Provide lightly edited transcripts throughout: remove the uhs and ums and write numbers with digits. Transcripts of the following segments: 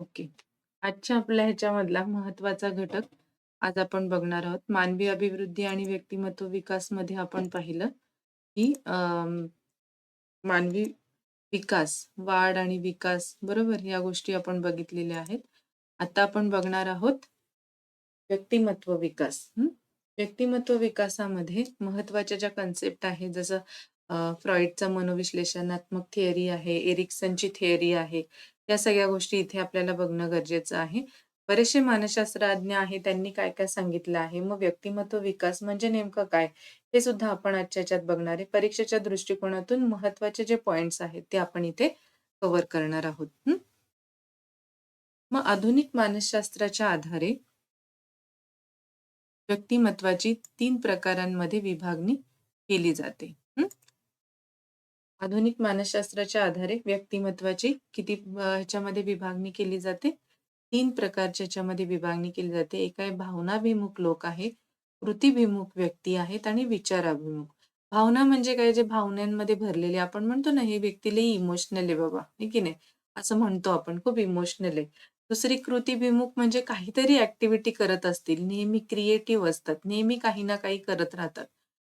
Okay. आजच्या आपल्या ह्याच्यामधला महत्त्वाचा घटक आज आपण बघणार आहोत. मानवी अभिवृद्धी आणि व्यक्तिमत्व विकासमध्ये आपण पाहिलं, की मानवी विकास, वाढ आणि विकास बरोबर या गोष्टी आपण बघितलेल्या आहेत. आता आपण बघणार आहोत व्यक्तिमत्व विकास. व्यक्तिमत्व विकासामध्ये महत्त्वाच्या ज्या कन्सेप्ट आहेत जसं फ्रॉइडचा मनोविश्लेषणात्मक थिअरी आहे, एरिक्सनची थिअरी आहे. या सगळ्या गोष्टी इथे आपल्याला बघणं गरजेचं आहे. बरेचसे मानसशास्त्रज्ञ आहेत त्यांनी काय-काय सांगितलं आहे. मग व्यक्तिमत्व विकास म्हणजे नेमकं काय? हे सुद्धा आपण आजच्या ह्याच्यात बघणार आहे. परीक्षेच्या दृष्टिकोनातून महत्त्वाचे जे पॉइंट्स आहेत ते आपण इथे कव्हर करणार आहोत. मग आधुनिक मानसशास्त्राच्या आधारे व्यक्तिमत्त्वाची 3 प्रकारांमध्ये विभागणी केली जाते. आधुनिक मानसशास्त्राच्या आधारे व्यक्तिमत्त्वाची किती ह्याच्यामध्ये विभागणी केली जाते? 3 प्रकारच्या ह्याच्यामध्ये विभागणी केली जाते. एक आहे भावनाभिमुख लोक आहे, कृतीभिमुख व्यक्ती आहेत आणि विचाराभिमुख. भावना म्हणजे काय? जे भावनांमध्ये भरलेले आपण म्हणतो ना, हे व्यक्ती लई इमोशनल आहे बाबा, आहे की नाही? असं म्हणतो आपण, खूप इमोशनल आहे. दुसरी कृतीभिमुख म्हणजे काहीतरी ॲक्टिव्हिटी करत असतील, नेहमी क्रिएटिव्ह असतात, नेहमी काही ना काही करत राहतात.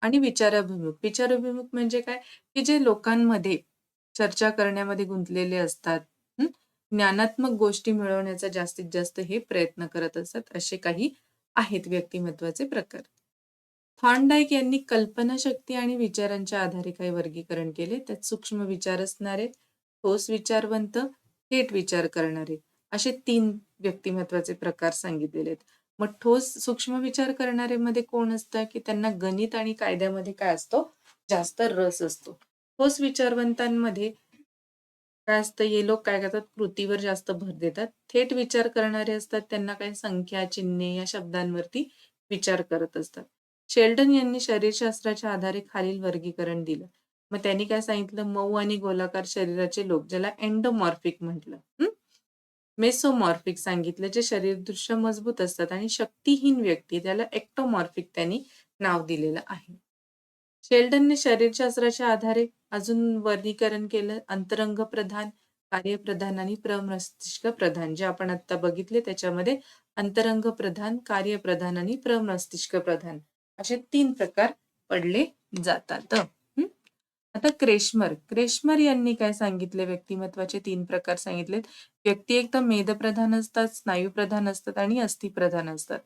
आणि विचाराभिमुख. विचाराभिमुख म्हणजे काय? की जे लोकांमध्ये चर्चा करण्यामध्ये गुंतलेले असतात. हं. ज्ञानात्मक गोष्टी मिळवण्याचा जास्तीत जास्त हे प्रयत्न करत असतात. असे काही आहेत व्यक्तिमत्त्वाचे प्रकार. थॉर्नडाईक यांनी कल्पनाशक्ती आणि विचारांच्या आधारे काही वर्गीकरण केले. त्यात सूक्ष्म विचार असणारे, ठोस विचारवंत, थेट विचार करणारे असे 3 व्यक्तिमत्त्वाचे प्रकार सांगितलेले आहेत. मग ठोस सूक्ष्म विचार करणारेमध्ये कोण असतं, की त्यांना गणित आणि कायद्यामध्ये काय असतो? जास्त रस असतो. ठोस विचारवंतांमध्ये काय असतं, हे लोक काय करतात, कृतीवर जास्त भर देतात. थेट विचार करणारे असतात, त्यांना काही संख्या, चिन्हे या शब्दांवरती विचार करत असतात. शेल्डन यांनी शरीरशास्त्राच्या आधारे खालील वर्गीकरण दिलं. मग त्यांनी काय सांगितलं, मऊ आणि गोलाकार शरीराचे लोक, ज्याला एंडोमॉर्फिक म्हटलं. मेसोमॉर्फिक सांगितलं, जे शरीरदृष्ट्या मजबूत असतात आणि शक्तिहीन व्यक्ती, त्याला एक्टोमॉर्फिक त्यांनी नाव दिलेलं आहे. शेल्डनने शरीरशास्त्राच्या आधारे अजून वर्गीकरण केलं अंतरंग प्रधान, कार्यप्रधान आणि प्रमस्तिष्क प्रधान. जे आपण आत्ता बघितले त्याच्यामध्ये अंतरंग प्रधान, कार्यप्रधान आणि प्रमस्तिष्क प्रधान असे 3 प्रकार पडले जातात. आता क्रेशमर यांनी काय सांगितले? व्यक्तिमत्त्वाचे 3 प्रकार सांगितलेत. व्यक्ती एकदम मेदप्रधान असतात, स्नायूप्रधान असतात आणि अस्थिप्रधान असतात.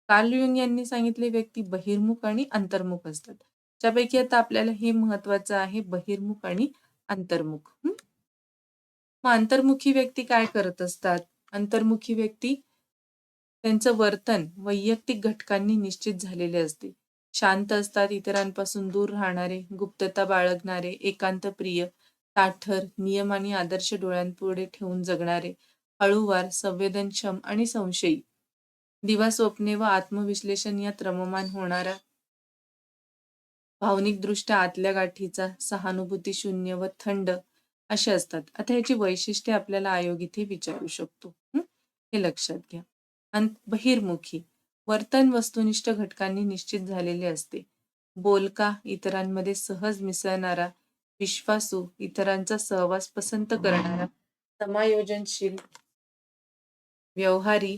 कार्ल युंग यांनी सांगितले व्यक्ती बहिर्मुख आणि अंतर्मुख असतात. त्यापैकी आता आपल्याला हे महत्वाचं आहे बहिर्मुख आणि अंतर्मुख. मग अंतर्मुखी व्यक्ती काय करत असतात? अंतर्मुखी व्यक्ती त्यांचं वर्तन वैयक्तिक घटकांनी निश्चित झालेले असते. शांत असतात, इतरांपासून दूर राहणारे, गुप्तता बाळगणारे, एकांतप्रिय, ताठर, नियम आणि आदर्श डोळ्यांपुढे ठेवून जगणारे, हळूवार, संवेदनक्षम आणि संशयी, दिवा-स्वप्ने व आत्मविश्लेषण यात रममाण होणारा, भावनिकदृष्ट्या आतल्या गाठीचा, सहानुभूतीशून्य व थंड असे असतात. आता ह्याची वैशिष्ट्ये आपल्याला आयोग इथे विचारू शकतो. हे लक्षात घ्या. बहिर्मुखी वर्तन वस्तुनिष्ठ घटकांनी निश्चित झालेले असते. बोलका, इतरांमध्ये सहज मिसळणारा, विश्वासू, इतरांचा सहवास पसंत करणारा, समायोजनशील, व्यवहारी,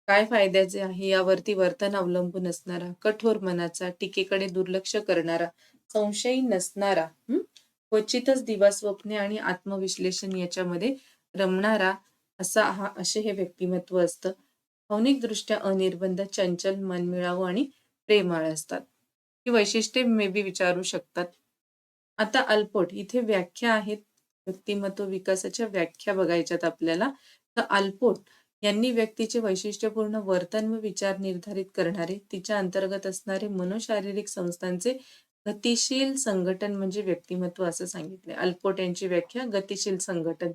काय फायद्याचे आहे यावरती वर्तन अवलंबून असणारा, कठोर मनाचा, टीकेकडे दुर्लक्ष करणारा, संशयी नसणारा, क्वचितच दिवास्वप्ने आणि आत्मविश्लेषण याच्यामध्ये रमणारा असे हे व्यक्तिमत्व असतं. भावनिकदृष्ट्या अनिर्बंध, चंचल, मनमिळावू आणि प्रेमाळ असतात. ही वैशिष्ट्ये मे बी विचारू शकतात. आता अल्पोट इथे व्याख्या आहेत. व्यक्तिमत्व विकासाच्या व्याख्या बघायच्यात आपल्याला. तर अल्पोट यांनी व्यक्तीचे वैशिष्ट्यपूर्ण वर्तन व विचार निर्धारित करणारे, तिच्या अंतर्गत असणारे मनोशारीरिक संस्थांचे गतिशील संघटन म्हणजे व्यक्तिमत्व असं सांगितले. अल्पोट यांची व्याख्या गतिशील संघटन.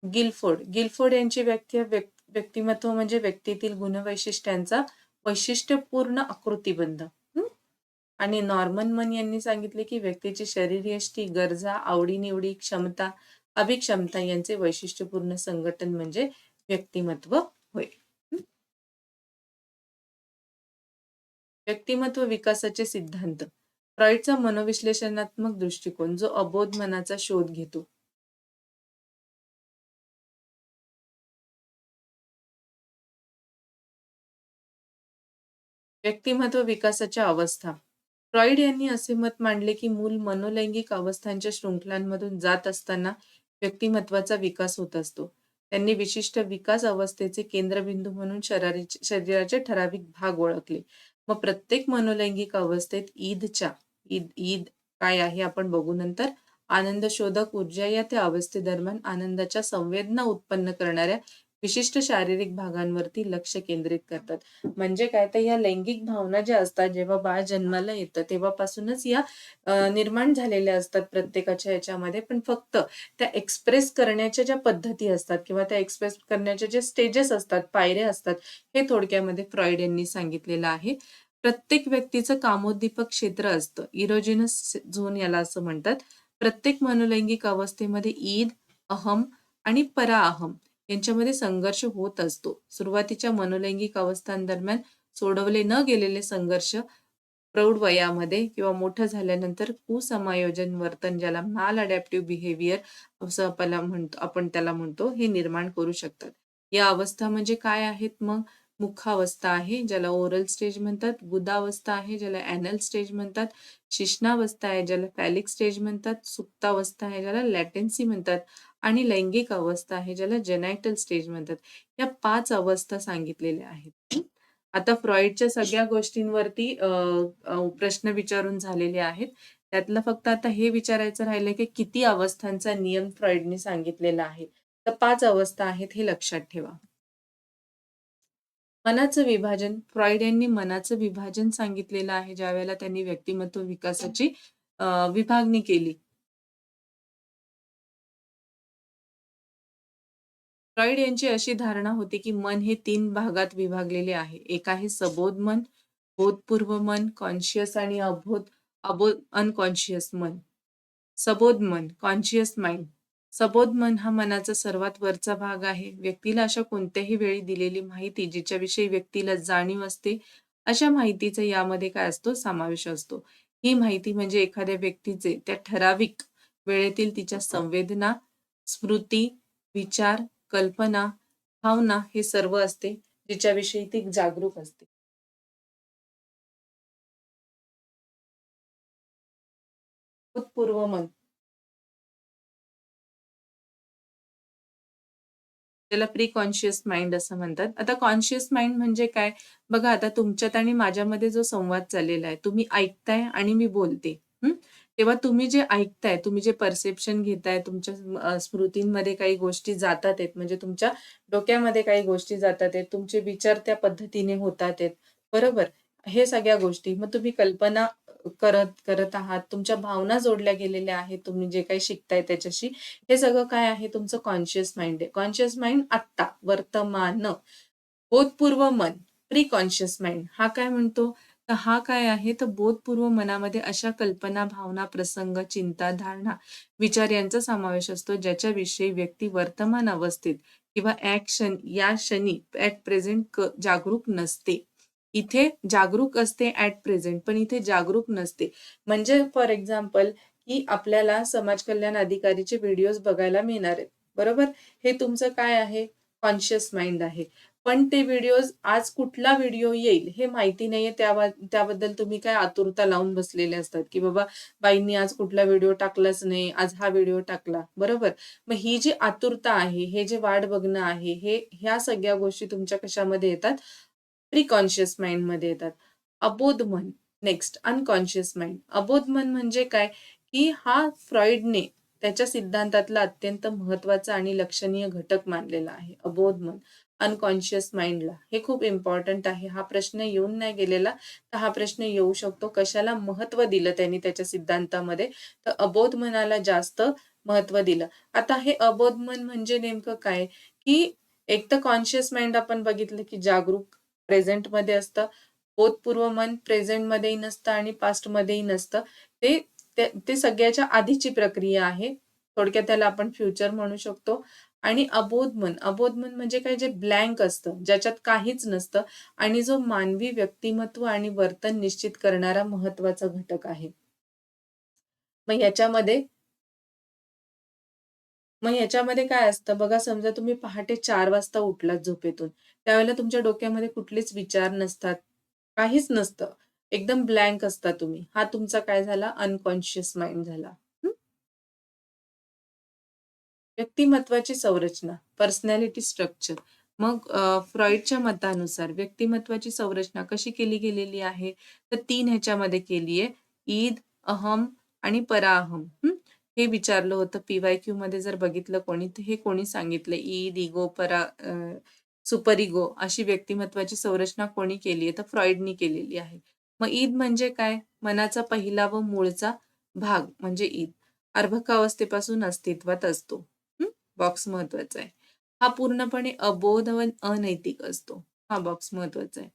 गिलफोर्ड यांची व्याख्या व्यक्तिमत्व म्हणजे व्यक्तीतील गुणवैशिष्ट्यांचा वैशिष्ट्यपूर्ण आकृतिबंध. आणि नॉर्मन मन यांनी सांगितले की व्यक्तीची शरीरयष्टी, गरजा, आवडीनिवडी, क्षमता, अभिक्षमता यांचे वैशिष्ट्यपूर्ण संघटन म्हणजे व्यक्तिमत्व होय. व्यक्तिमत्व विकासाचे सिद्धांत. फ्रॉइडचा मनोविश्लेषणात्मक दृष्टिकोन जो अबोध मनाचा शोध घेतो. व्यक्तिमत्व विकासाच्या अवस्था. फ्रॉइड यांनी असे मत मांडले, की मूल मनोलैंगिक अवस्थांच्या शृंखलांमधून जात असताना व्यक्तिमत्वाचा विकास होत असतो. त्यांनी विशिष्ट विकास अवस्थेचे केंद्रबिंदू म्हणून शरीराचे ठराविक भाग ओळखले. मग प्रत्येक मनोलैंगिक अवस्थेत ईद ईद काय आहे आपण बघू नंतर. आनंदशोधक ऊर्जा या त्या अवस्थेदरम्यान आनंदाच्या संवेदना उत्पन्न करणाऱ्या विशिष्ट शारीरिक भागांवरती लक्ष केंद्रित करतात. म्हणजे काय तर या लैंगिक भावना ज्या असतात जेव्हा बाळ जन्माला येतं तेव्हापासूनच या निर्माण झालेल्या असतात प्रत्येकाच्या ह्याच्यामध्ये. पण फक्त त्या एक्सप्रेस करण्याच्या ज्या पद्धती असतात किंवा त्या एक्सप्रेस करण्याच्या जे स्टेजेस असतात, पायऱ्या असतात, हे थोडक्यामध्ये फ्रॉइड यांनी सांगितलेलं आहे. प्रत्येक व्यक्तीचं कामोद्दीपक क्षेत्र असतं. इरोजिनस झोन याला असं म्हणतात. प्रत्येक मनोलैंगिक अवस्थेमध्ये ईद, अहम आणि पराअहम यांच्यामध्ये संघर्ष होत असतो. सुरुवातीच्या मनोलैंगिक अवस्थांदरम्यान सोडवले न गेलेले संघर्ष प्रौढ वयामध्ये किंवा मोठं झाल्यानंतर कुसमायोजन वर्तन ज्याला माल अडॅप्टिव्ह बिहेवियर असं आपण त्याला म्हणतो, हे निर्माण करू शकतात. या अवस्था म्हणजे काय आहेत मग? मुखावस्था आहे ज्याला ओरल स्टेज म्हणतात, गुदावस्था आहे ज्याला ॲनल स्टेज म्हणतात, शिश्नावस्था आहे ज्याला फॅलिक स्टेज म्हणतात, सुप्तावस्था आहे ज्याला लॅटेन्सी म्हणतात आणि लैंगिक अवस्था आहे ज्याला जेनायटल स्टेज म्हणतात. या 5 अवस्था सांगितलेल्या आहेत. आता फ्रॉइडच्या सगळ्या गोष्टींवरती प्रश्न विचारून झालेले आहेत. त्यातलं फक्त आता हे विचारायचं राहिलंय, की किती अवस्थांचा नियम फ्रॉइडने सांगितलेला आहे. तर 5 अवस्था आहेत हे लक्षात ठेवा. मनाचं विभाजन. फ्रॉइड यांनी मनाचं विभाजन सांगितलेलं आहे ज्यावेळेला त्यांनी व्यक्तिमत्व विकासाची विभागणी केली. फ्रॉइड यांची अशी धारणा होती, की मन हे 3 भागात विभागलेले आहे. एक आहे सबोध मन, बोधपूर्व मन, कॉन्शियस आणि अबोध अबोध अनकॉन्शियस मन. सबोध मन, कॉन्शियस माइंड. सबोध मन हा मनाचा सर्वात वरचा भाग आहे. व्यक्तीला अशा कोणत्याही वेळी दिलेली माहिती जिच्याविषयी व्यक्तीला जाणीव असते, अशा माहितीचा यामध्ये काय असतो? समावेश असतो. ही माहिती म्हणजे एखाद्या व्यक्तीचे त्या ठराविक वेळेतील तिच्या संवेदना, स्मृती, विचार, कल्पना, भावना हे सर्व असते, जिच्याविषयी ती जागरूक असते. भूतपूर्व मन त्याला प्री कॉन्शियस माइंड असं म्हणतात. आता कॉन्शियस माइंड म्हणजे काय? बघा आता तुमच्यात आणि माझ्यामध्ये जो संवाद चाललेला आहे, तुम्ही ऐकताय आणि मी बोलते. हं. तेव्हा तुम्ही जे ऐकताय, तुम्ही जे परसेप्शन घेताय, तुमच्या स्मृतींमध्ये काही गोष्टी जातात आहेत, म्हणजे तुमच्या डोक्यामध्ये काही गोष्टी जातात आहेत, तुमचे विचार त्या पद्धतीने होतात आहेत, बरोबर? हे सगळ्या गोष्टी. मग तुम्ही कल्पना करत करत आहात, तुमच्या भावना जोडल्या गेलेल्या आहेत, तुम्ही जे काही शिकताय त्याच्याशी. हे सगळं काय आहे? तुमचं कॉन्शियस माइंड आहे. कॉन्शियस माइंड आत्ता, वर्तमान. बोधपूर्व मन, प्री कॉन्शियस माइंड हा काय म्हणतो? तर हा काय आहे? तर बोधपूर्व मनामध्ये अशा कल्पना, भावना, प्रसंग, चिंता, धारणा, विचार यांचा समावेश असतो, ज्याच्याविषयी व्यक्ती वर्तमान अवस्थेत किंवा या क्षणी ॲट प्रेझेंट जागरूक नसते. इथे जागरूक असते ॲट प्रेझेंट, पण इथे जागरूक नसते. म्हणजे फॉर एक्झाम्पल, की आपल्याला समाज कल्याण अधिकारीचे व्हिडिओज बघायला मिळणार आहेत. बरोबर? हे तुमचं काय आहे? कॉन्शियस माइंड आहे. पण ते व्हिडिओज आज कुठला व्हिडिओ येईल हे माहिती नाहीये. त्याबद्दल तुम्ही काय आतुरता लावून बसलेले असतात, की बाबा बाईंनी आज कुठला व्हिडिओ टाकलाच नाही, आज हा व्हिडिओ टाकला. बरोबर? मग ही जी आतुरता आहे, हे जे वाट बघणं आहे, ह्या सगळ्या गोष्टी तुमच्या कशामध्ये येतात? प्री कॉन्शियस माइंडमध्ये येतात. अबोध मन, नेक्स्ट अनकॉन्शियस माइंड. अबोध मन म्हणजे काय? की हा फ्रॉइडने त्याच्या सिद्धांतातला अत्यंत महत्त्वाचा आणि लक्षणीय घटक मानलेला आहे. अबोध मन, अनकॉन्शियस माइंडला. हे खूप इम्पॉर्टंट आहे. हा प्रश्न येऊन नाही गेलेला, तर हा प्रश्न येऊ शकतो. कशाला महत्त्व दिलं त्यांनी त्याच्या सिद्धांतामध्ये? तर अबोध मनाला जास्त महत्त्व दिलं. आता हे अबोध मन म्हणजे नेमकं काय? की एक तर कॉन्शियस माइंड आपण बघितलं की जागरूक प्रेझेंटमध्ये असतं. बोधपूर्व मन प्रेझेंटमध्येही नसतं आणि पास्टमध्येही नसतं. ते ते ते सगळ्याच्या आधीची प्रक्रिया आहे. थोडक्यात त्याला आपण फ्युचर म्हणू शकतो. आणि अबोध मन म्हणजे काय? जे ब्लँक असतं, ज्याच्यात काहीच नसतं आणि जो मानवी व्यक्तिमत्व आणि वर्तन निश्चित करणारा महत्त्वाचा घटक आहे. मग ह्याच्यामध्ये मग ह्याच्यामध्ये काय असतं बघा, समजा तुम्ही पहाटे 4 वाजता उठलात झोपेतून, त्यावेळेला तुमच्या डोक्यामध्ये कुठलेच विचार नसतात. काहीच नसतं. एकदम ब्लँक असता तुम्ही. हा तुमचा काय झाला अनकॉन्शियस माइंड झाला. हं. व्यक्तिमत्त्वाची संरचना, पर्सनॅलिटी स्ट्रक्चर. मग फ्रॉइडच्या मतानुसार व्यक्तिमत्त्वाची संरचना कशी केली गेलेली आहे? तर 3 ह्याच्यामध्ये केली आहे. ईद, अहम आणि पराअहम. हे विचारलं होतं पी-वाय-क्यूमध्ये जर बघितलं कोणी, तर हे कोणी सांगितलं ईद, इगो, सुपर इगो अशी व्यक्तिमत्त्वाची संरचना कोणी केली आहे? तर फ्रॉइडनी केलेली आहे. मग ईद म्हणजे काय? मनाचा पहिला व मूळचा भाग म्हणजे ईद. अर्भकावस्थेपासून अस्तित्वात असतो. बॉक्स महत्वाचा आहे. हा पूर्णपणे अबोध व अनैतिक असतो. हा बॉक्स महत्वाचा आहे.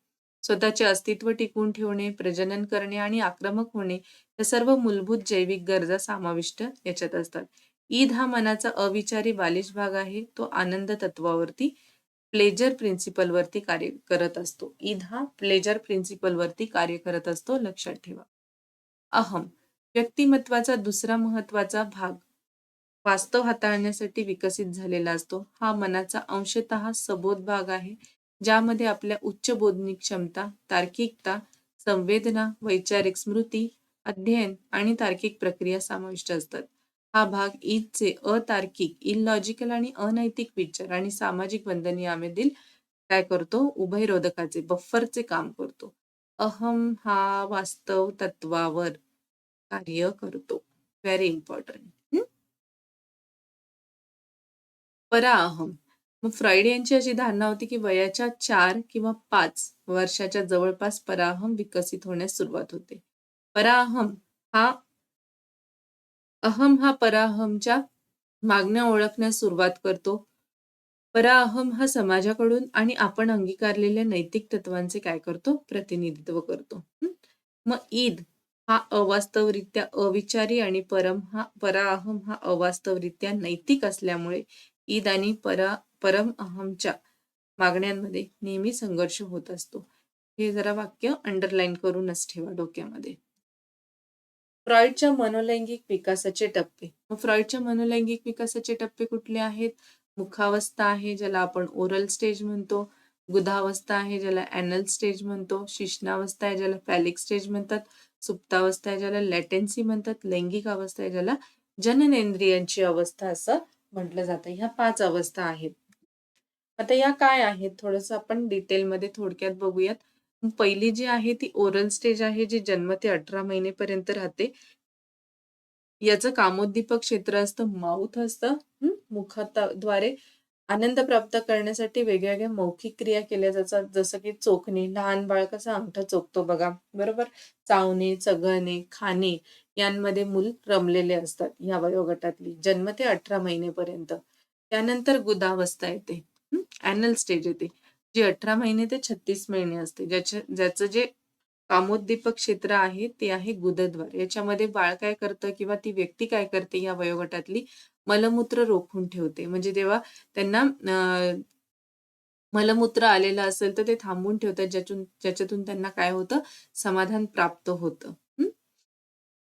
स्वतःचे अस्तित्व टिकवून ठेवणे, प्रजनन करणे आणि आक्रमक होणे या सर्व मूलभूत जैविक गरजा समाविष्ट याच्यात असतात. ईद हा मनाचा अविचारी बालिश भाग आहे. तो आनंद तत्वावरती प्लेजर प्रिन्सिपल वरती कार्य करत असतो. ईद हा प्लेजर प्रिन्सिपल वरती कार्य करत असतो. लक्षात ठेवा. अहम व्यक्तिमत्वाचा दुसरा महत्वाचा भाग वास्तव हाताळण्यासाठी विकसित झालेला असतो. हा मनाचा अंशतः सबोध भाग आहे, ज्यामध्ये आपल्या उच्च बोधनिक क्षमता, तार्किकता, संवेदना, वैचारिक स्मृती, अध्ययन आणि तार्किक प्रक्रिया समाविष्ट असतात. हा भाग ईदचे अतार्किक, इलॉजिकल आणि अनैतिक विचार आणि सामाजिक बंधन यामधील काय करतो? उभयरोधकाचे, बफरचे काम करतो. अहम हा वास्तव तत्वावर कार्य करतो. Very important. पराअहम. मग फ्रॉइड यांची अशी धारणा होती, की वयाच्या 4 किंवा 5 वर्षाच्या जवळपास पराअहम विकसित होण्यास सुरुवात होते. पराअहम हा अहम हा पराअहमच्या मागण्या ओळखण्यास सुरुवात करतो. पराअहम हा समाजाकडून आणि आपण अंगीकारलेल्या नैतिक तत्वांचे काय करतो? प्रतिनिधित्व करतो. मग ईद हा अवास्तवरित्या अविचारी आणि पराअहम हा अवास्तवरित्या नैतिक असल्यामुळे ईद आणि परम अहमच्या मागण्यांमध्ये नेहमी संघर्ष होत असतो. हे जरा वाक्य अंडरलाईन करूनच ठेवा डोक्यामध्ये. फ्रॉइडच्या मनोलैंगिक विकासाचे टप्पे. मग फ्रॉइडच्या मनोलैंगिक विकासाचे टप्पे कुठले आहेत? मुखावस्था आहे, ज्याला आपण ओरल स्टेज म्हणतो. गुदावस्था आहे, ज्याला ॲनल स्टेज म्हणतो. शिश्नावस्था आहे, ज्याला फॅलिक स्टेज म्हणतात. सुप्तावस्था आहे, ज्याला लॅटेन्सी म्हणतात. लैंगिक अवस्था आहे, ज्याला जननेंद्रियांची अवस्था असं म्हटलं जातं. ह्या 5 अवस्था आहेत. आता या काय आहेत? थोडंसं आपण डिटेलमध्ये थोडक्यात बघूयात. पहिली जी आहे ती ओरल स्टेज आहे, जी जन्म ते 18 महिनेपर्यंत राहते. याचं कामोद्दीपक क्षेत्र असतं, माउथ असतं. मुखाद्वारे आनंद प्राप्त करण्यासाठी वेगवेगळ्या मौखिक क्रिया केल्या जातात, जसं की चोखणे. लहान बाळ कसं अंगठा चोखतो बघा, बरोबर? चावणे, चघळणे, खाणे यांमध्ये मूल रमलेले असतात या वयोगटातली, जन्म ते 18 महिनेपर्यंत. त्यानंतर गुदावस्था येते, ॲनल स्टेज येते, जी 18 महिने ते 36 महिने असते. ज्याचं जे कामोद्दीपक क्षेत्र आहे ते आहे गुदद्वार. याच्यामध्ये बाळ काय करतं किंवा ती व्यक्ती काय करते या वयोगटातली? मलमूत्र रोखून ठेवते. म्हणजे जेव्हा त्यांना मलमूत्र आलेलं असेल तर ते थांबवून ठेवतात, ज्याच्यातून त्यांना काय होतं? समाधान प्राप्त होतं.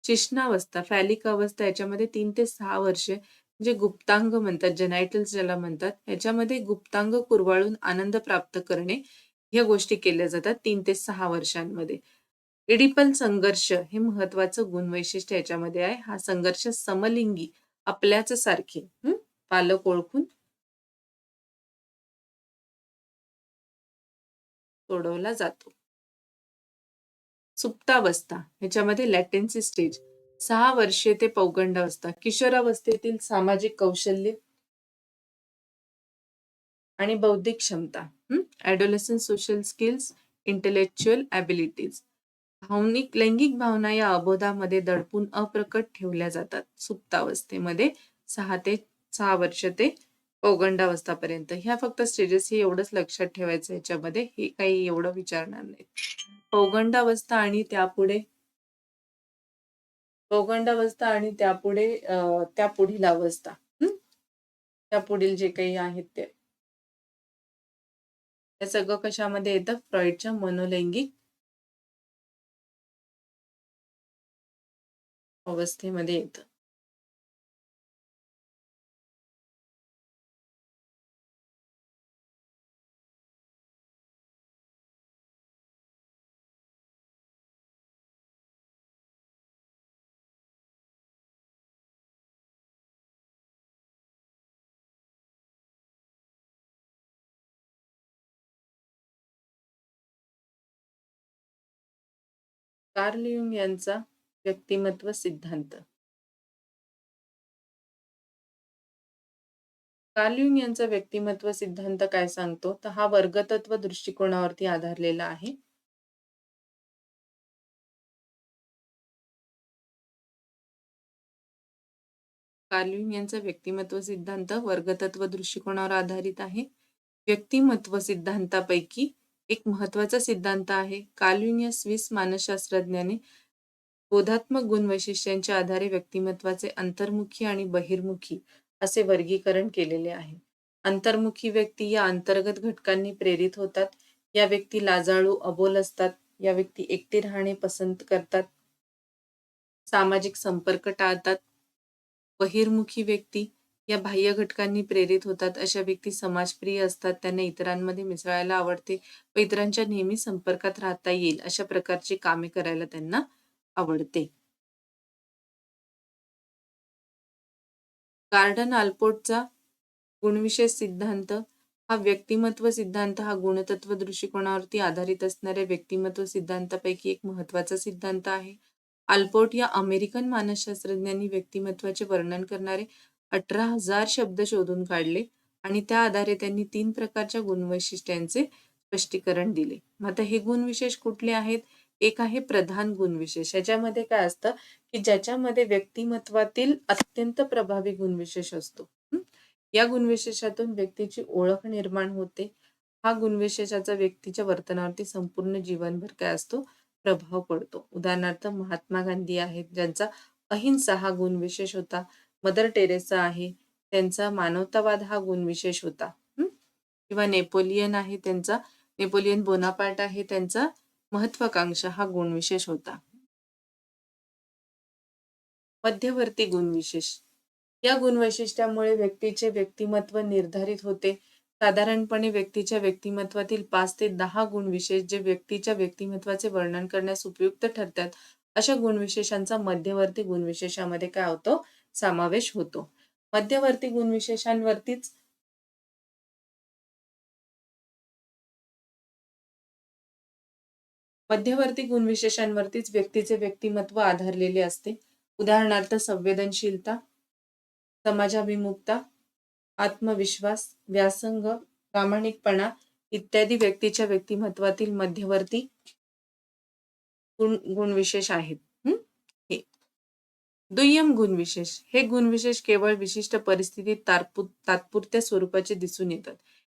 शिश्नावस्था, फॅलिक अवस्था याच्यामध्ये 3 ते 6 वर्षे जे गुप्तांग म्हणतात, जेनायटल्स ज्याला म्हणतात, याच्यामध्ये गुप्तांग कुरवाळून आनंद प्राप्त करणे ह्या गोष्टी केल्या जातात 3 ते 6 वर्षांमध्ये. इडिपल संघर्ष हे महत्वाचं गुणवैशिष्ट्य याच्यामध्ये आहे. हा संघर्ष समलिंगी आपल्याच सारखे पालक ओळखून सोडवला जातो. सुप्तावस्था ह्याच्यामध्ये लॅटेन्सी स्टेज 6 वर्षे ते पौगंडावस्था, किशोरावस्थेतील सामाजिक कौशल्य आणि बौद्धिक क्षमता, ॲडोलेसन्स सोशल स्किल्स, इंटेलेक्चुअल ॲबिलिटीज. भावनिक लैंगिक भावना या अबोधामध्ये दडपून अप्रकट ठेवल्या जातात सुप्तावस्थेमध्ये 6 वर्ष ते पौगंडावस्थापर्यंत. ह्या फक्त स्टेजेस हे एवढंच लक्षात ठेवायचं ह्याच्यामध्ये, हे काही एवढं विचारणार नाही. पौगंडावस्था आणि त्यापुढे त्या पुढील अवस्था, त्या पुढील जे काही आहेत ते, हे सगळं कशामध्ये येतं? फ्रॉइडच्या मनोलैंगिक अवस्थेमध्ये येतं. कार्ल युंग यांचा व्यक्तिमत्व सिद्धांत. कार्ल युंग यांचा व्यक्तिमत्व सिद्धांत काय सांगतो? तर हा वर्गतत्व दृष्टिकोनावरती आधारलेला आहे. कार्ल युंग यांचा व्यक्तिमत्व सिद्धांत वर्गतत्व दृष्टिकोनावर आधारित आहे. व्यक्तिमत्व सिद्धांतापैकी एक महत्वाचा सिद्धांत आहे. कार्ल युंग या स्विस मानसशास्त्रज्ञाने बोधात्मक गुणवैशिष्ट्यांच्या आधारे व्यक्तिमत्वाचे अंतर्मुखी आणि बहिर्मुखी असे वर्गीकरण केलेले आहे. अंतर्मुखी व्यक्ती या अंतर्गत घटकांनी प्रेरित होतात. या व्यक्ती लाजाळू, अबोल असतात. या व्यक्ती एकटे राहणे पसंत करतात. सामाजिक संपर्क टाळतात. बहिर्मुखी व्यक्ती या बाह्य घटकांनी प्रेरित होतात. अशा व्यक्ती समाजप्रिय असतात. त्यांना इतरांमध्ये मिसळायला आवडते व इतरांच्या नेहमी संपर्कात राहता येईल अशा प्रकारची कामे करायला त्यांना आवडते. गार्डन आल्पोर्टचा गुणविशेष सिद्धांत हा व्यक्तिमत्व सिद्धांत हा गुणतत्व दृष्टिकोनावरती आधारित असणाऱ्या व्यक्तिमत्व सिद्धांतापैकी एक महत्वाचा सिद्धांत आहे. आल्पोर्ट या अमेरिकन मानसशास्त्रज्ञांनी व्यक्तिमत्वाचे वर्णन करणारे 18,000 शब्द शोधून काढले आणि त्या आधारे त्यांनी 3 प्रकारच्या गुणवैशिष्ट्यांचे स्पष्टीकरण दिले. मग आता हे गुणविशेष कुठले आहेत? एक आहे प्रधान गुणविशेष. याच्यामध्ये काय असतं की ज्याच्यामध्ये व्यक्तिमत्वातील अत्यंत प्रभावी गुणविशेष असतो. या गुणविशेषातून व्यक्तीची ओळख निर्माण होते. हा गुणविशेषाचा व्यक्तीच्या वर्तनावरती संपूर्ण जीवनभर काय असतो? प्रभाव पडतो. उदाहरणार्थ महात्मा गांधी आहेत, ज्यांचा अहिंसा हा गुणविशेष होता. मदर टेरेसा आहे, त्यांचा मानवतावाद हा गुणविशेष होता. किंवा नेपोलियन आहे, नेपोलियन बोनापार्ट आहे, त्यांचा महत्वाकांक्षा हा गुणविशेष होता. मध्यवर्ती गुणविशेष. या गुणवैशिष्ट्यामुळे व्यक्तीचे व्यक्तिमत्व निर्धारित होते. साधारणपणे व्यक्तीच्या व्यक्तिमत्वातील 5 ते 10 गुणविशेष जे व्यक्तीच्या व्यक्तिमत्वाचे वर्णन करण्यास उपयुक्त ठरतात, अशा गुणविशेषांचा मध्यवर्ती गुणविशेषामध्ये काय होतो? समावेश होतो. मध्यवर्ती गुणविशेषांवरतीच मध्यवर्ती गुणविशेषांवरतीच व्यक्तीचे व्यक्तिमत्व आधारलेले असते. उदाहरणार्थ संवेदनशीलता, समाजाभिमुखता, आत्मविश्वास, व्यासंग, प्रामाणिकपणा इत्यादी व्यक्तीच्या व्यक्तिमत्वातील मध्यवर्ती गुणविशेष आहेत. हे दुय्यम गुणविशेष. हे गुणविशेष केवळ विशिष्ट परिस्थितीत तात्पुरत्या स्वरूपाचे दिसून येतात.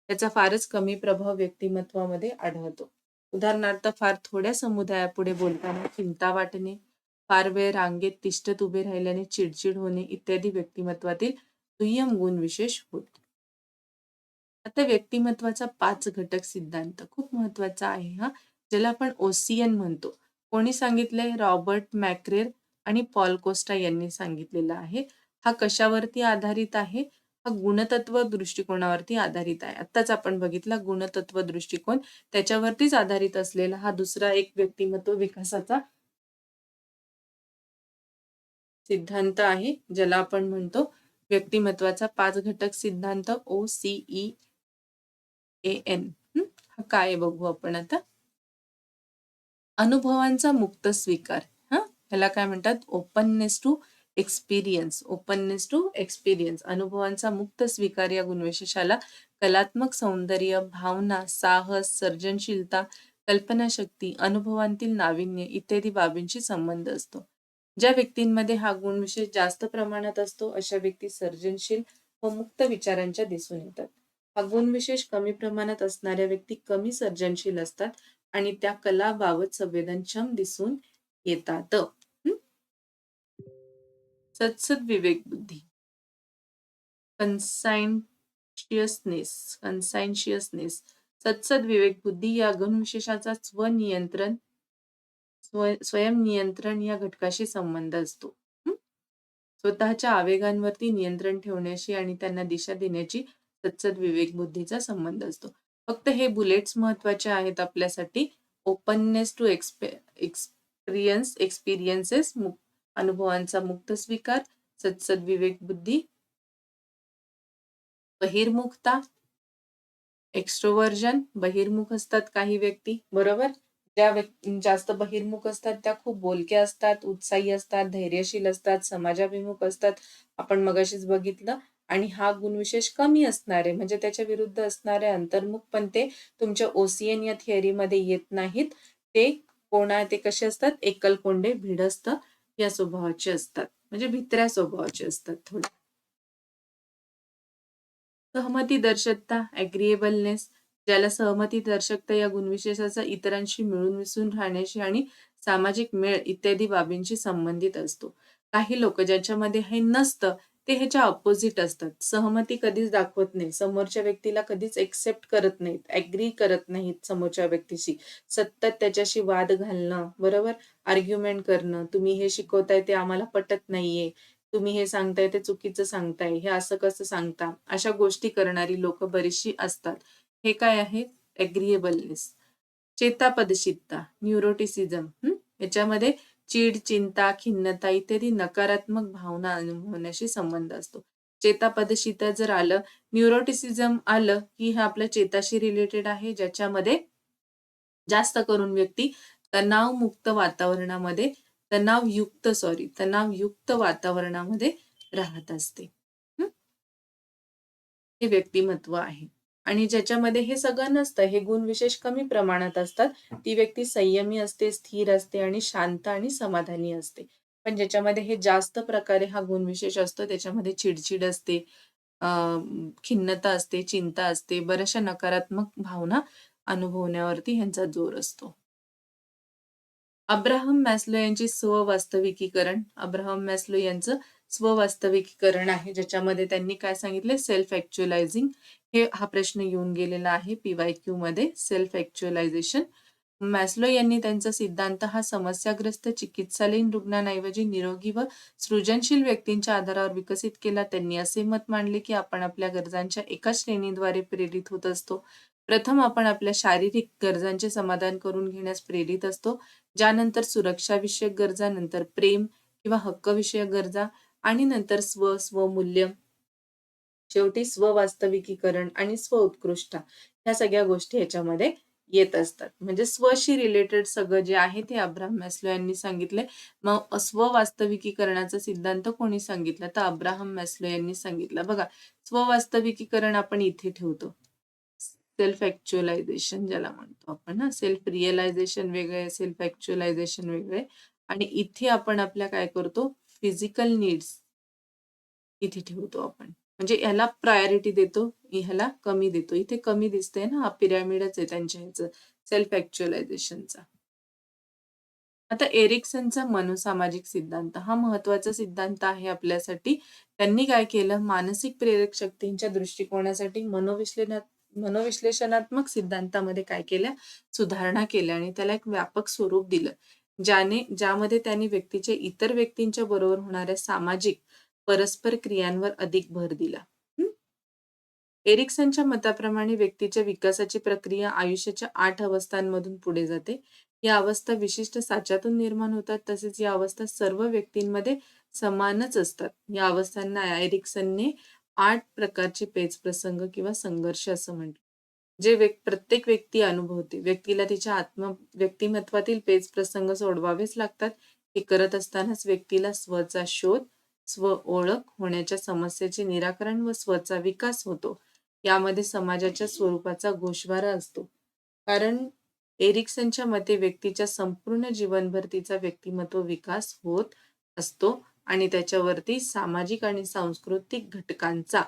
त्याचा फारच कमी प्रभाव व्यक्तिमत्वामध्ये आढळतो. उदाहरणार्थ फार थोड्या समुदायापुढे बोलताना चिंता वाटणे, फार वेळ रांगेत तिष्ठत उभे राहिल्याने चिडचिड होणे इत्यादी व्यक्तिमत्वातील दुय्यम गुणविशेष होत. आता व्यक्तिमत्वाचा 5 घटक सिद्धांत खूप महत्वाचा आहे हा, ज्याला आपण ओसियन म्हणतो. कोणी सांगितलंय? रॉबर्ट मॅक्रेर आणि पॉल कोस्टा यांनी सांगितलेला आहे. हा कशावरती आधारित आहे? हा गुणतत्व दृष्टिकोनावरती आधारित आहे. आत्ताच आपण बघितला गुणतत्व दृष्टिकोन, त्याच्यावरतीच आधारित असलेला हा दुसरा एक व्यक्तिमत्व विकासाचा सिद्धांत आहे, ज्याला आपण म्हणतो व्यक्तिमत्वाचा 5 घटक सिद्धांत OCEAN. हा काय बघू आपण आता. अनुभवांचा मुक्त स्वीकार. ह्याला काय म्हणतात? Openness to experience. Openness to experience. अनुभवांचा मुक्त स्वीकार या गुणविशेषाला कलात्मक सौंदर्य, भावना, साहस, सर्जनशीलता, कल्पनाशक्ती, अनुभवांतील नाविन्य इत्यादी बाबींशी संबंध असतो. ज्या व्यक्तींमध्ये हा गुणविशेष जास्त प्रमाणात असतो अशा व्यक्ती सर्जनशील व मुक्त विचारांच्या दिसून येतात. हा गुणविशेष कमी प्रमाणात असणाऱ्या व्यक्ती कमी सर्जनशील असतात आणि त्या कलाबाबत संवेदनक्षम दिसून येतात. सद्सद विवेक बुद्धी. कन्सायन्शियसनेस. सद्सद विवेक बुद्धी या गुणविशेषाचा स्वयंनियंत्रण या घटकाशी संबंध असतो. स्वतःच्या आवेगांवरती नियंत्रण ठेवण्याशी आणि त्यांना दिशा देण्याची सद्सद विवेक बुद्धीचा संबंध असतो. फक्त हे बुलेट्स महत्वाचे आहेत आपल्यासाठी. ओपननेस टू एक्सपिरियन्सेस, अनुभवांचा मुक्त स्वीकार, सद्सद विवेक बुद्धी, बहिर्मुखता, एक्स्ट्रोवर्जन, बहिर्मुख असतात काही व्यक्ती, बरोबर. ज्या जास्त बहिर्मुख असतात त्या खूप बोलक्या असतात, उत्साही असतात, धैर्यशील असतात, समाजाभिमुख असतात. आपण मगाशीच बघितलं. आणि हा गुणविशेष कमी असणारे म्हणजे त्याच्या विरुद्ध असणारे अंतर्मुख पण ते तुमच्या OCN या थिअरीमध्ये येत नाहीत. ते ते कसे असतात? एकलकोंडे, भिडस्त या स्वभावाचे असतात. म्हणजे भित्र्या स्वभावाचे असतात थोडे. सहमती दर्शकता, ॲग्रीएबलनेस, ज्याला सहमती दर्शकता या गुणविशेषाचा इतरांशी मिळून मिसळून राहण्याशी आणि सामाजिक मेळ इत्यादी बाबींशी संबंधित असतो. काही लोक ज्याच्यामध्ये हे नसतं ते ह्याच्या अपोजिट असतात. सहमती कधीच दाखवत नाही. समोरच्या व्यक्तीला कधीच एक्सेप्ट करत नाहीत, ॲग्री करत नाहीत समोरच्या व्यक्तीशी. सतत त्याच्याशी वाद घालणं, बरोबर? आर्ग्युमेंट करणं, तुम्ही हे शिकवताय ते आम्हाला पटत नाहीये. तुम्ही हे सांगताय ते चुकीचं सांगताय, हे असं कसं सांगता? अशा गोष्टी करणारी लोकं बरीचशी असतात. हे काय आहे? ॲग्रीएबलनेस. चेतापदशीलता, न्यूरोटिसिझम याच्यामध्ये चीड, चिंता, खिन्नता इत्यादी नकारात्मक भावना अनुभवण्याशी संबंध असतो. चेतापदशीलता जर आलं, न्यूरोटिसिझम आलं, की हे आपल्या चेताशी रिलेटेड आहे, ज्याच्यामध्ये जास्त करून व्यक्ती तणावमुक्त वातावरणामध्ये तणावयुक्त वातावरणामध्ये राहत असते. हं? हे व्यक्तिमत्व आहे. आणि ज्याच्यामध्ये हे सगळं नसतं, हे गुणविशेष कमी प्रमाणात असतात. ती व्यक्ती संयमी असते, स्थिर असते आणि शांत आणि समाधानी असते. पण ज्याच्यामध्ये हे जास्त प्रकारे हा गुणविशेष असतो, त्याच्यामध्ये चिडचिड असते, अ, खिन्नता असते, चिंता असते, बऱ्याचशा नकारात्मक भावना अनुभवण्यावरती ह्यांचा जोर असतो. अब्राहम मॅस्लो यांची स्ववास्तविकीकरण. अब्राहम मॅस्लो यांचं स्ववास्तविकीकरण आहे, ज्याच्यामध्ये त्यांनी काय सांगितले? सेल्फ ॲक्च्युअलायझिंग. हा प्रश्न येऊन गेलेला आहे PYQ मध्ये. सेल्फ ॲक्च्युअलायझेशन. मॅस्लो यांनी त्यांचा सिद्धांत हा समस्याग्रस्त चिकित्सालयीन रुग्णांऐवजी निरोगी व सृजनशील व्यक्तींच्या आधारावर विकसित केला. त्यांनी असे मत मांडले की आपण आपल्या गरजांच्या एका श्रेणीद्वारे प्रेरित होत असतो. प्रथम आपण आपल्या शारीरिक गरजांचे समाधान करून घेण्यास प्रेरित असतो, ज्यानंतर सुरक्षाविषयक गरजा, नंतर प्रेम किंवा हक्कविषयक गरजा आणि नंतर स्वमूल्य, शेवटी स्ववास्तविकीकरण आणि स्वउत्कृष्टता ह्या सगळ्या गोष्टी ह्याच्यामध्ये येत असतात. म्हणजे स्वशी रिलेटेड सगळं जे आहे ते अब्राहम मॅस्लो यांनी सांगितलंय. मग स्ववास्तविकीकरणाचा सिद्धांत कोणी सांगितला? तर अब्राहम मॅस्लो यांनी सांगितला. बघा, स्ववास्तविकीकरण आपण इथे ठेवतो. सेल्फ ॲक्च्युअलायझेशन ज्याला म्हणतो आपण सेल्फ रिअलायझेशन वेगळे, सेल्फ ॲक्च्युअलायझेशन वेगळे आणि इथे आपण आपल्या काय करतो? फिजिकल नीड्स इथे ठेवतो आपण. म्हणजे ह्याला प्रायोरिटी देतो, ह्याला कमी देतो. इथे कमी दिसतंय ना, हा पिरॅमिडच आहे त्यांच्या ह्याचं सेल्फ ॲक्च्युअलायझेशनचा. आता एरिक्सनचा मनोसामाजिक सिद्धांत हा महत्वाचा सिद्धांत आहे आपल्यासाठी. त्यांनी काय केलं? मानसिक प्रेरक शक्तींच्या दृष्टिकोनासाठी मनोविश्लेषणात्मक सिद्धांतामध्ये काय केल्या? सुधारणा केल्या आणि त्याला एक व्यापक स्वरूप दिलं. ज्यामध्ये त्यांनी व्यक्तीच्या इतर व्यक्तींच्या बरोबर होणाऱ्या सामाजिक परस्पर क्रियांवर अधिक भर दिला. एरिक्सनच्या मताप्रमाणे व्यक्तीच्या विकासाची प्रक्रिया आयुष्याच्या 8 अवस्थांमधून पुढे जाते. या अवस्था विशिष्ट साच्यातून निर्माण होतात. तसेच या अवस्था सर्व व्यक्तींमध्ये समानच असतात. या अवस्थांना एरिक्सनने 8 प्रकारचे पेच प्रसंग किंवा संघर्ष असं म्हटलं. जे प्रत्येक व्यक्ती अनुभवते. व्यक्तीला तिच्या व्यक्तिमत्वातील पेच प्रसंग सोडवावेच लागतात. हे करत असतानाच व्यक्तीला स्वचा शोध, स्व ओळख होण्याच्या समस्येचे निराकरण व स्वचा विकास होतो. यामध्ये समाजाच्या स्वरूपाचा गोषवारा असतो. कारण एरिक्सनच्या मते व्यक्तीच्या संपूर्ण जीवनभर तिचा व्यक्तिमत्व विकास होत असतो आणि त्याच्यावरती सामाजिक आणि सांस्कृतिक घटकांचा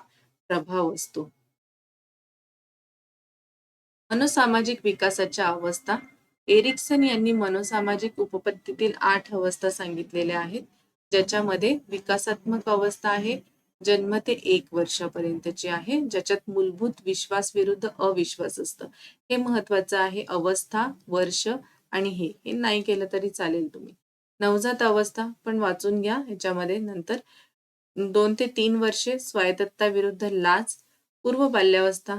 प्रभाव असतो. मनोसामाजिक विकासाच्या अवस्था. एरिक्सन यांनी मनोसामाजिक उपपत्तीतील 8 अवस्था सांगितलेल्या आहेत, ज्याच्यामध्ये विकासात्मक अवस्था आहे, जन्म ते 1 वर्षापर्यंतची आहे, ज्याच्यात मूलभूत विश्वास विरुद्ध अविश्वास असतं. हे महत्वाचं आहे. अवस्था, वर्ष आणि हे नाही केलं तरी चालेल तुम्ही. नवजात अवस्था पण वाचून घ्या ह्याच्यामध्ये नंतर. 2 ते 3 वर्षे स्वायत्तता विरुद्ध लाज. पूर्व बाल्यावस्था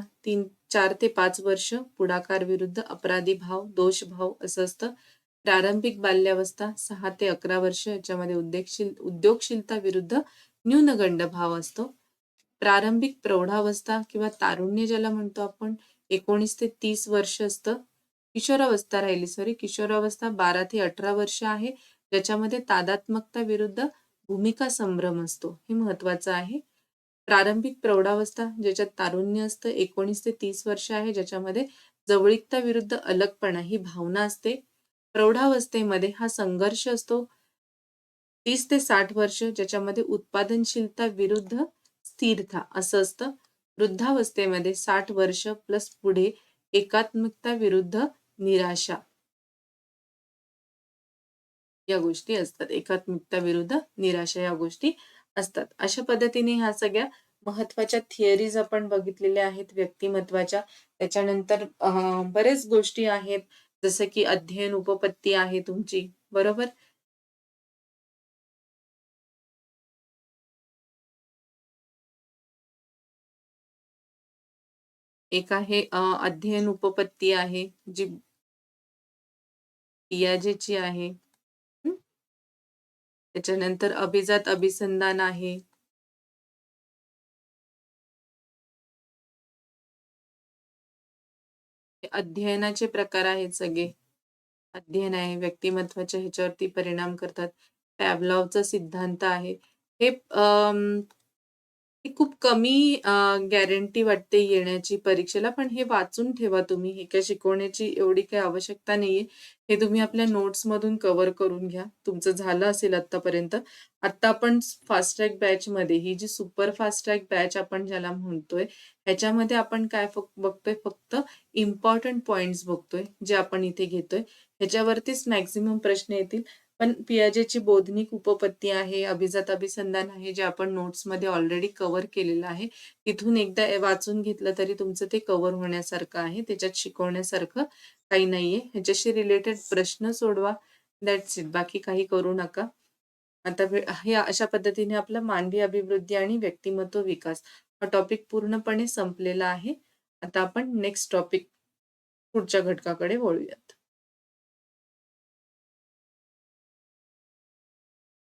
4 ते 5 वर्ष पुढाकार विरुद्ध अपराधी भाव, दोषभाव असं असतं. प्रारंभिक बाल्यावस्था 6 ते 11 वर्ष, याच्यामध्ये उद्योगशीलता विरुद्ध न्यूनगंड भाव असतो. प्रारंभिक प्रौढावस्था किंवा तारुण्य ज्याला म्हणतो आपण 19 ते 30 वर्ष असतं. किशोरावस्था राहिली सॉरी किशोरावस्था 12 ते 18 वर्ष आहे, ज्याच्यामध्ये तादात्मकता विरुद्ध भूमिका संभ्रम असतो. हे महत्वाचं आहे. प्रारंभिक प्रौढावस्था ज्याच्यात तारुण्य असतं 19 ते 30 वर्ष आहे, ज्याच्यामध्ये जवळीकता विरुद्ध अलगपणा ही भावना असते. प्रौढावस्थेमध्ये हा संघर्ष असतो. 30 ते 60 वर्ष ज्याच्यामध्ये उत्पादनशीलता विरुद्ध स्थिरता असं असतं. वृद्धावस्थेमध्ये 60 वर्ष प्लस पुढे एकात्मिकता विरुद्ध निराशा या गोष्टी असतात. एकात्मिकता विरुद्ध निराशा या गोष्टी असतात. अशा पद्धतीने ह्या सगळ्या महत्त्वाच्या थिअरीज आपण बघितलेल्या आहेत व्यक्तिमत्त्वाच्या. त्याच्यानंतर बरेच गोष्टी आहेत, जसं की अध्ययन उपपत्ती आहे तुमची, बरोबर? एक आहे अध्ययन उपपत्ती आहे, जी पियाजेची आहे. हं. त्याच्यानंतर अभिजात अभिसंधान आहे. हे अध्ययनाचे प्रकार आहेत सगळे. अध्ययन आहे, व्यक्तिमत्त्वाच्या ह्याच्यावरती परिणाम करतात. पॅव्लॉवचा सिद्धांत आहे. हे हे खूप कमी गॅरंटी वाटते येण्याची परीक्षेला, पण हे वाचून ठेवा तुम्ही. हे काय शिकवण्याची एवढी काही आवश्यकता नाहीये. हे तुम्ही आपल्या नोट्समधून कव्हर करून घ्या. तुमचं झालं असेल आत्तापर्यंत. आत्ता आपण फास्ट ट्रॅक बॅचमध्ये ही जी सुपर फास्ट ट्रॅक बॅच आपण ज्याला म्हणतोय, ह्याच्यामध्ये आपण काय बघतोय फक्त इम्पोर्टंट पॉइंट्स बघतोय, जे आपण इथे घेतोय. ह्याच्यावरतीच मॅक्सिमम प्रश्न येतील. पण पियाजेची बोधनिक उपपत्ती आहे, अभिजात अभिसंधान आहे, जे आपण नोट्समध्ये ऑलरेडी कव्हर केलेलं आहे. तिथून एकदा वाचून घेतलं तरी तुमचं ते कव्हर होण्यासारखं आहे. त्याच्यात शिकवण्यासारखं काही नाहीये. ह्याच्याशी रिलेटेड प्रश्न सोडवा. That's it. बाकी काही करू नका. आता हे अशा पद्धतीने आपलं मानवी अभिवृद्धी आणि व्यक्तिमत्व विकास हा टॉपिक पूर्णपणे संपलेला आहे. आता आपण नेक्स्ट टॉपिक पुढच्या घटकाकडे वळूयात.